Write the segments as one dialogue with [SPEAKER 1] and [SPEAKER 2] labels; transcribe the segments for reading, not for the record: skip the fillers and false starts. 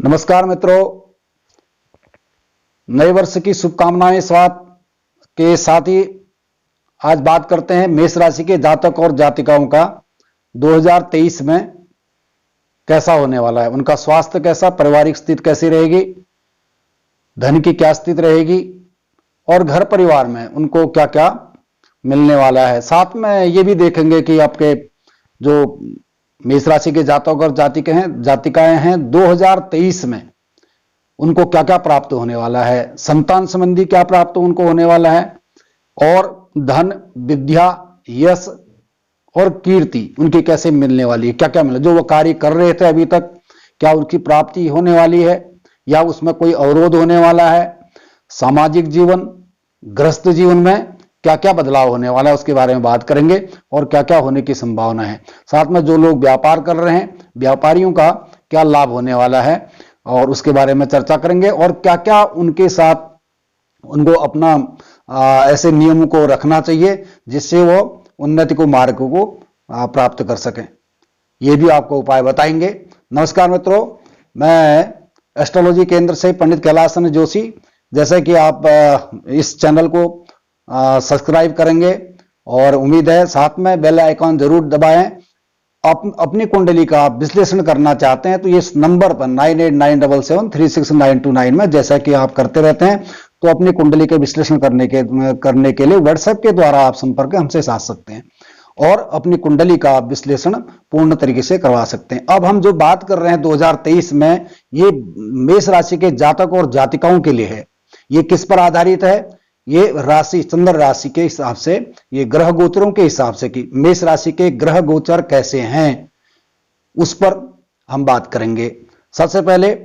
[SPEAKER 1] नमस्कार मित्रों, नए वर्ष की शुभकामनाएं स्वागत के साथ ही आज बात करते हैं मेष राशि के जातक और जातिकाओं का 2023 में कैसा होने वाला है। उनका स्वास्थ्य कैसा, पारिवारिक स्थिति कैसी रहेगी, धन की क्या स्थिति रहेगी और घर परिवार में उनको क्या क्या मिलने वाला है। साथ में ये भी देखेंगे कि आपके जो मेष राशि के जातक और जातिकाएं हैं 2023 में उनको क्या क्या प्राप्त होने वाला है, संतान संबंधी क्या प्राप्त उनको होने वाला है और धन, विद्या, यश और कीर्ति उनकी कैसे मिलने वाली है, क्या क्या मिले। जो वो कार्य कर रहे थे अभी तक, क्या उनकी प्राप्ति होने वाली है या उसमें कोई अवरोध होने वाला है। सामाजिक जीवन, गृहस्थ जीवन में क्या क्या बदलाव होने वाला है उसके बारे में बात करेंगे और क्या क्या होने की संभावना है। साथ में जो लोग व्यापार कर रहे हैं, व्यापारियों का क्या लाभ होने वाला है और उसके बारे में चर्चा करेंगे और क्या क्या उनके साथ उनको अपना ऐसे नियमों को रखना चाहिए जिससे वो उन्नति को मार्ग को प्राप्त कर सकें। ये भी आपको उपाय बताएंगे। नमस्कार मित्रों, मैं एस्ट्रोलॉजी केंद्र से पंडित कैलाश चंद्र जोशी। जैसे कि आप इस चैनल को सब्सक्राइब करेंगे और उम्मीद है साथ में बेल आइकॉन जरूर दबाएं। अपनी कुंडली का विश्लेषण करना चाहते हैं तो इस नंबर पर 9897736929 में जैसा कि आप करते रहते हैं तो अपनी कुंडली के विश्लेषण करने के लिए व्हाट्सएप के द्वारा आप संपर्क हमसे साध सकते हैं और अपनी कुंडली का विश्लेषण पूर्ण तरीके से करवा सकते हैं। अब हम जो बात कर रहे हैं 2023 में, ये मेष राशि के जातक और जातिकाओं के लिए है। ये किस पर आधारित है? ये राशि, चंद्र राशि के हिसाब से, ये ग्रह गोचरों के हिसाब से कि मेष राशि के ग्रह गोचर कैसे हैं उस पर हम बात करेंगे। सबसे पहले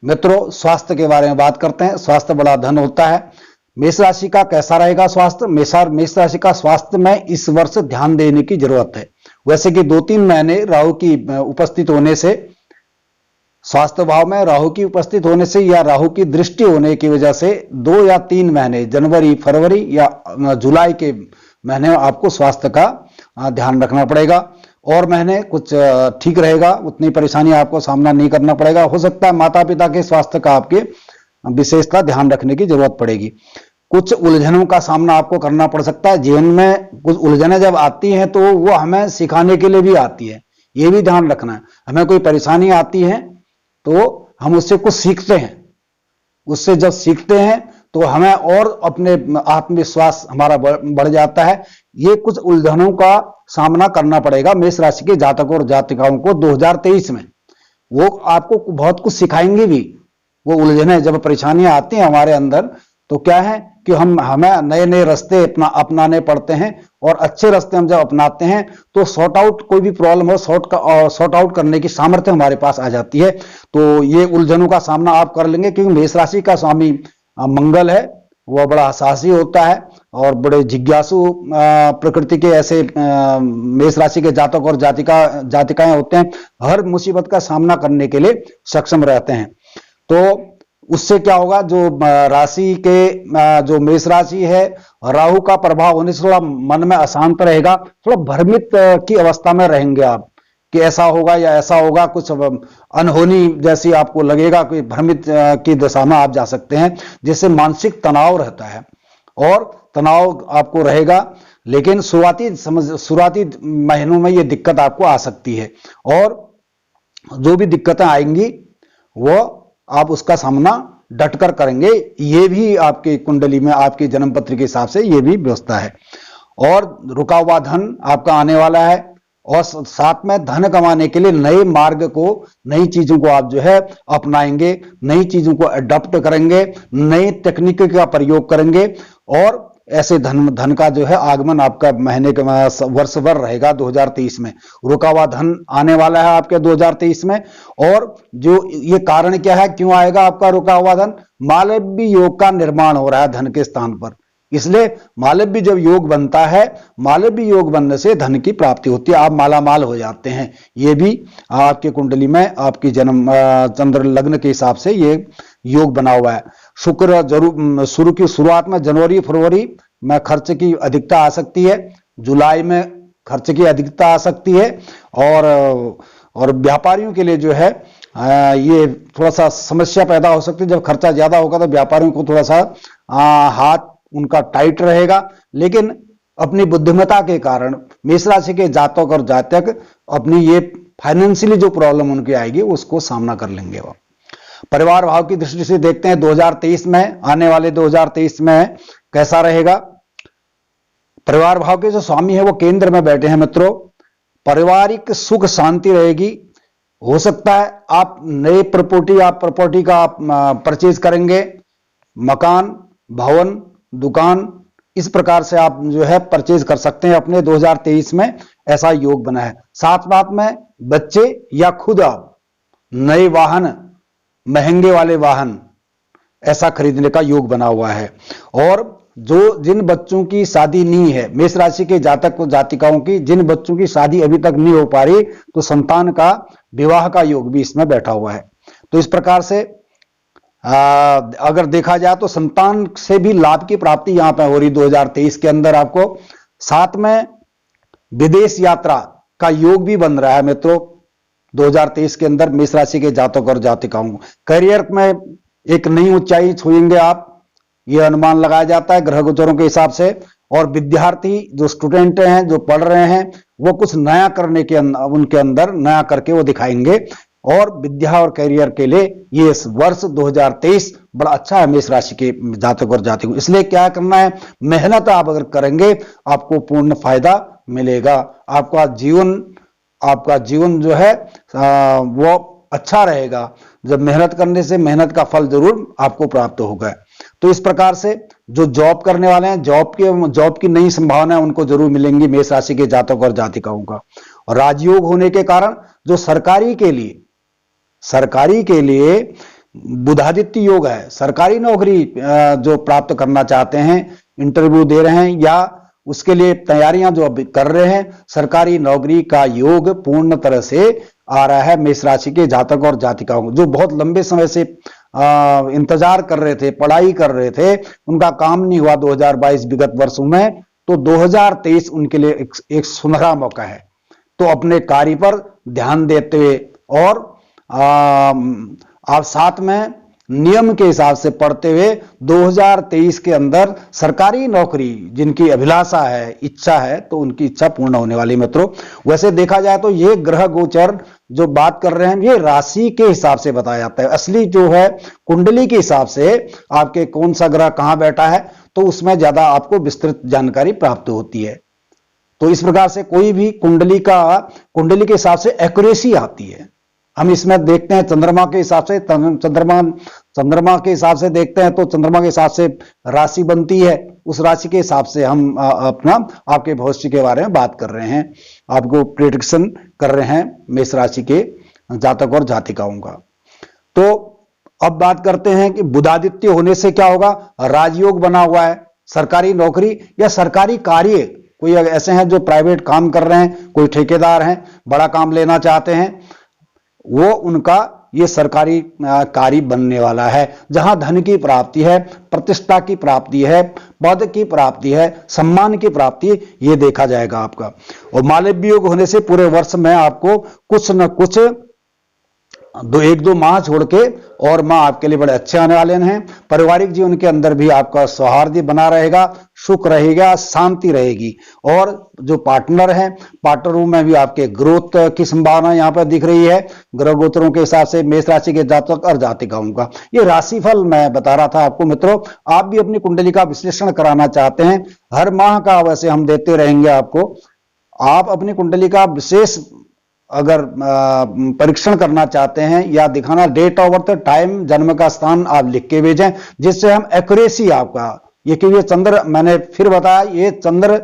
[SPEAKER 1] मित्रों स्वास्थ्य के बारे में बात करते हैं। स्वास्थ्य बड़ा धन होता है। मेष राशि का कैसा रहेगा स्वास्थ्य? मेष राशि का स्वास्थ्य में इस वर्ष ध्यान देने की जरूरत है। वैसे कि 2-3 महीने राहु की उपस्थित होने से, स्वास्थ्य भाव में राहु की उपस्थित होने से या राहु की दृष्टि होने की वजह से 2 या 3 महीने, जनवरी, फरवरी या जुलाई के महीने आपको स्वास्थ्य का ध्यान रखना पड़ेगा और महीने कुछ ठीक रहेगा, उतनी परेशानी आपको सामना नहीं करना पड़ेगा। हो सकता है माता पिता के स्वास्थ्य का आपके विशेषता ध्यान रखने की जरूरत पड़ेगी। कुछ उलझनों का सामना आपको करना पड़ सकता है। जीवन में कुछ उलझनें जब आती हैं तो वो हमें सिखाने के लिए भी आती है, ये भी ध्यान रखना है। हमें कोई परेशानी आती है तो हम उससे कुछ सीखते हैं, उससे जब सीखते हैं तो हमें और अपने आत्मविश्वास हमारा बढ़ जाता है। ये कुछ उलझनों का सामना करना पड़ेगा मेष राशि के जातक और जातिकाओं को 2023 में। वो आपको बहुत कुछ सिखाएंगे भी। वो उलझने जब परेशानियां आती हैं हमारे अंदर तो क्या है कि हमें नए नए रास्ते अपनाने पड़ते हैं और अच्छे रास्ते हम जब अपनाते हैं तो सॉर्ट आउट, कोई भी प्रॉब्लम हो सॉर्ट आउट करने की सामर्थ्य हमारे पास आ जाती है। तो ये उलझनों का सामना आप कर लेंगे क्योंकि मेष राशि का स्वामी मंगल है, वह बड़ा साहसी होता है और बड़े जिज्ञासु प्रकृति के ऐसे मेष राशि के जातक और जातिकाएं होते हैं। हर मुसीबत का सामना करने के लिए सक्षम रहते हैं। तो उससे क्या होगा, जो राशि के जो मेष राशि है, राहु का प्रभाव होने से थोड़ा मन में अशांत रहेगा, थोड़ा भ्रमित की अवस्था में रहेंगे आप कि ऐसा होगा या ऐसा होगा, कुछ अनहोनी जैसी आपको लगेगा, कोई भ्रमित की दशा में आप जा सकते हैं जिससे मानसिक तनाव रहता है और तनाव आपको रहेगा। लेकिन शुरुआती महीनों में ये दिक्कत आपको आ सकती है और जो भी दिक्कतें आएंगी वो आप उसका सामना डटकर करेंगे। ये भी आपकी कुंडली में, आपकी जन्म पत्री के हिसाब से ये भी व्यवस्था है। और रुका हुआ धन आपका आने वाला है और साथ में धन कमाने के लिए नए मार्ग को, नई चीजों को आप जो है अपनाएंगे, नई चीजों को अडॉप्ट करेंगे, नई तकनीक का प्रयोग करेंगे और ऐसे धन का जो है आगमन आपका महीने के वर्ष भर रहेगा 2023 में। रुका हुआ धन आने वाला है आपके 2023 में। और जो ये कारण क्या है, क्यों आएगा आपका रुका हुआ धन? मालव्य योग का निर्माण हो रहा है धन के स्थान पर, इसलिए मालव्य जब योग बनता है, मालव्य योग बनने से धन की प्राप्ति होती है, आप मालामाल हो जाते हैं। ये भी आपकी कुंडली में आपकी जन्म चंद्र लग्न के हिसाब से ये योग बना हुआ है। शुक्र जरूर की शुरुआत में जनवरी फरवरी में खर्च की अधिकता आ सकती है, जुलाई में खर्च की अधिकता आ सकती है और व्यापारियों के लिए जो है ये थोड़ा सा समस्या पैदा हो सकती है। जब खर्चा ज्यादा होगा तो व्यापारियों को थोड़ा सा हाथ उनका टाइट रहेगा, लेकिन अपनी बुद्धिमत्ता के कारण मेष राशि के जातक और जातक अपनी ये फाइनेंशियली जो प्रॉब्लम उनकी आएगी उसको सामना कर लेंगे। वो परिवार भाव की दृष्टि से देखते हैं 2023 में, आने वाले 2023 में कैसा रहेगा। परिवार भाव के जो स्वामी है वो केंद्र में बैठे हैं मित्रों। पारिवारिक सुख शांति रहेगी। हो सकता है आप नए प्रॉपर्टी का आप परचेज करेंगे, मकान, भवन, दुकान, इस प्रकार से आप जो है परचेज कर सकते हैं अपने 2023 में, ऐसा योग बना है। साथ साथ में बच्चे या खुद आप नए वाहन, महंगे वाले वाहन ऐसा खरीदने का योग बना हुआ है। और जिन बच्चों की शादी नहीं है, मेष राशि के जातक जातिकाओं की जिन बच्चों की शादी अभी तक नहीं हो पा रही, तो संतान का विवाह का योग भी इसमें बैठा हुआ है। तो इस प्रकार से अगर देखा जाए तो संतान से भी लाभ की प्राप्ति यहां पर हो रही 2023 के अंदर आपको। साथ में विदेश यात्रा का योग भी बन रहा है मित्रों 2023 के अंदर मेष राशि के जातक और जातिकाओं को। करियर में एक नई ऊंचाई छुएंगे आप, यह अनुमान लगाया जाता है ग्रह गोचरों के हिसाब से। और विद्यार्थी जो स्टूडेंट हैं, जो पढ़ रहे हैं, वो कुछ नया करने के उनके अंदर नया करके वो दिखाएंगे। और विद्या और करियर के लिए ये वर्ष 2023 बड़ा अच्छा है मेष राशि के जातक और जातिकों। इसलिए क्या करना है, मेहनत आप अगर करेंगे आपको पूर्ण फायदा मिलेगा। आपका जीवन जो है वो अच्छा रहेगा। जब मेहनत करने से मेहनत का फल जरूर आपको प्राप्त होगा। तो इस प्रकार से जो जॉब करने वाले हैं, जॉब की नई संभावनाएं उनको जरूर मिलेंगी मेष राशि के जातक और जातिकाओं का। और राजयोग होने के कारण जो सरकारी के लिए बुधादित्य योग है, सरकारी नौकरी जो प्राप्त करना चाहते हैं, इंटरव्यू दे रहे हैं या उसके लिए तैयारियां जो अभी कर रहे हैं, सरकारी नौकरी का योग पूर्ण तरह से आ रहा है मेष राशि के जातक और जातिकाओं। जो बहुत लंबे समय से इंतजार कर रहे थे, पढ़ाई कर रहे थे, उनका काम नहीं हुआ 2022 विगत वर्षों में, तो 2023 उनके लिए एक सुनहरा मौका है। तो अपने कार्य पर ध्यान देते हुए और आप साथ में नियम के हिसाब से पढ़ते हुए 2023 के अंदर सरकारी नौकरी जिनकी अभिलाषा है, इच्छा है, तो उनकी इच्छा पूर्ण होने वाली मित्रों। वैसे देखा जाए तो ये ग्रह गोचर जो बात कर रहे हैं ये राशि के हिसाब से बताया जाता है। असली जो है कुंडली के हिसाब से आपके कौन सा ग्रह कहां बैठा है, तो उसमें ज्यादा आपको विस्तृत जानकारी प्राप्त होती है। तो इस प्रकार से कोई भी कुंडली के हिसाब से एक्यूरेसी आती है। हम इसमें देखते हैं चंद्रमा के हिसाब से, चंद्रमा के हिसाब से देखते हैं तो चंद्रमा के हिसाब से राशि बनती है। उस राशि के हिसाब से हम आपके भविष्य के बारे में बात कर रहे हैं, आपको प्रेडिक्शन कर रहे हैं मेष राशि के जातक और जातिकाओं का। तो अब बात करते हैं कि बुधादित्य होने से क्या होगा। राजयोग बना हुआ है, सरकारी नौकरी या सरकारी कार्य, कोई ऐसे हैं जो प्राइवेट काम कर रहे हैं, कोई ठेकेदार हैं, बड़ा काम लेना चाहते हैं, वो उनका ये सरकारी कार्य बनने वाला है, जहां धन की प्राप्ति है, प्रतिष्ठा की प्राप्ति है, पद की प्राप्ति है, सम्मान की प्राप्ति, ये देखा जाएगा आपका। और मालव्य योग होने से पूरे वर्ष में आपको कुछ न कुछ एक दो माह छोड़ के और माह आपके लिए बड़े अच्छे आने वाले हैं। पारिवारिक जीवन के अंदर भी आपका सौहार्द बना रहेगा, सुख रहेगा, शांति रहेगी। और जो पार्टनर हैं, पार्टनरों में भी आपके ग्रोथ की संभावना यहां पर दिख रही है ग्रह गोचरों के हिसाब से मेष राशि के जातक और जातिकाओं का। ये राशिफल मैं बता रहा था आपको मित्रों। आप भी अपनी कुंडली का विश्लेषण कराना चाहते हैं, हर माह का वैसे हम देते रहेंगे आपको। आप अपनी कुंडली का विशेष अगर परीक्षण करना चाहते हैं या दिखाना, डेट ऑफ बर्थ, टाइम, जन्म का स्थान आप लिख के भेजें, जिससे हम एक्यूरेसी आपका ये, क्योंकि चंद्र मैंने फिर बताया, ये चंद्र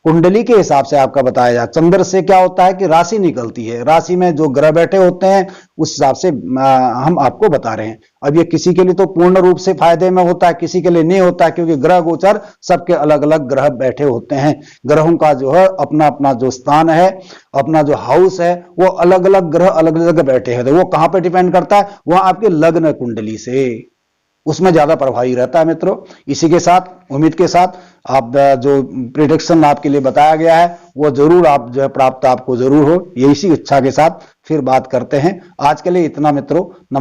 [SPEAKER 1] कुंडली के हिसाब से आपका बताया जाए। चंद्र से क्या होता है कि राशि निकलती है, राशि में जो ग्रह बैठे होते हैं उस हिसाब से हम आपको बता रहे हैं। अब ये किसी के लिए तो पूर्ण रूप से फायदे में होता है, किसी के लिए नहीं होता है, क्योंकि ग्रह गोचर सबके अलग अलग ग्रह बैठे होते हैं। ग्रहों का जो है अपना अपना जो स्थान है, अपना जो हाउस है, वो अलग अलग ग्रह अलग अलग जगह बैठे हैं। तो वो कहां पर डिपेंड करता है, वह आपके लग्न कुंडली से, उसमें ज्यादा प्रभावी रहता है मित्रों। इसी के साथ, उम्मीद के साथ, आप जो प्रेडिक्शन आपके लिए बताया गया है वो जरूर आप जो है प्राप्त आपको जरूर हो, ये इसी इच्छा के साथ फिर बात करते हैं। आज के लिए इतना मित्रों, नमस्कार।